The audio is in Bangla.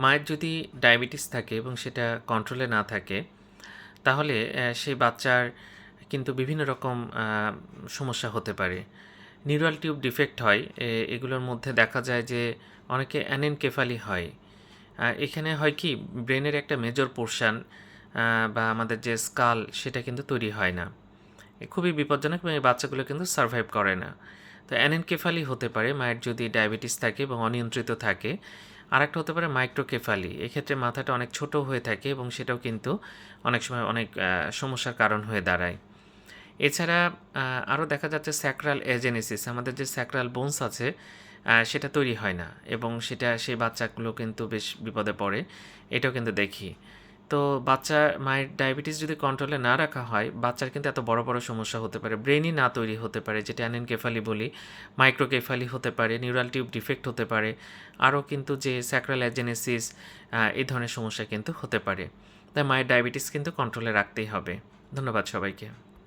মায়ের যদি ডায়াবেটিস থাকে এবং সেটা কন্ট্রোলে না থাকে, তাহলে সেই বাচ্চার কিন্তু বিভিন্ন রকম সমস্যা হতে পারে। নিউরাল টিউব ডিফেক্ট হয়, এগুলোর মধ্যে দেখা যায় যে অনেকে অ্যানেনকেফালি হয়। এখানে হয় কি, ব্রেনের একটা মেজর পোর্শন বা আমাদের যে স্কাল সেটা কিন্তু তৈরি হয় না। খুবই বিপজ্জনক এবং এই বাচ্চাগুলো কিন্তু সার্ভাইভ করে না। তো অ্যানেনকেফালি হতে পারে মায়ের যদি ডায়াবেটিস থাকে এবং অনিয়ন্ত্রিত থাকে। আরেকটা হতে পারে মাইক্রোকেফালি, এক্ষেত্রে মাথাটা অনেক ছোট হয়ে থাকে এবং সেটাও কিন্তু অনেক সময় অনেক সমস্যার কারণ হয়ে দাঁড়ায়। এছাড়া আরও দেখা যাচ্ছে স্যাক্রাল এজেনেসিস, আমাদের যে স্যাক্রাল বোনস আছে সেটা তৈরি হয় না এবং সেটা সেই বাচ্চাগুলো কিন্তু বেশ বিপদে পড়ে, এটাও কিন্তু দেখি। তো মায়ের ডায়াবেটিস যদি কন্ট্রোলে না রাখা হয়, বাচ্চার কিন্তু এত বড় বড় সমস্যা হতে পারে, ব্রেনই না তৈরি হতে পারে, যেটা অ্যানেনকেফালি বলি, মাইক্রোকেফালি হতে পারে, নিউরাল টিউব ডিফেক্ট হতে পারে, আরও কিন্তু যে স্যাক্রাল এজেনেসিস, এই ধরনের সমস্যা কিন্তু হতে পারে। তাই মায়ের ডায়াবেটিস কিন্তু কন্ট্রোলে রাখতেই হবে। ধন্যবাদ সবাইকে।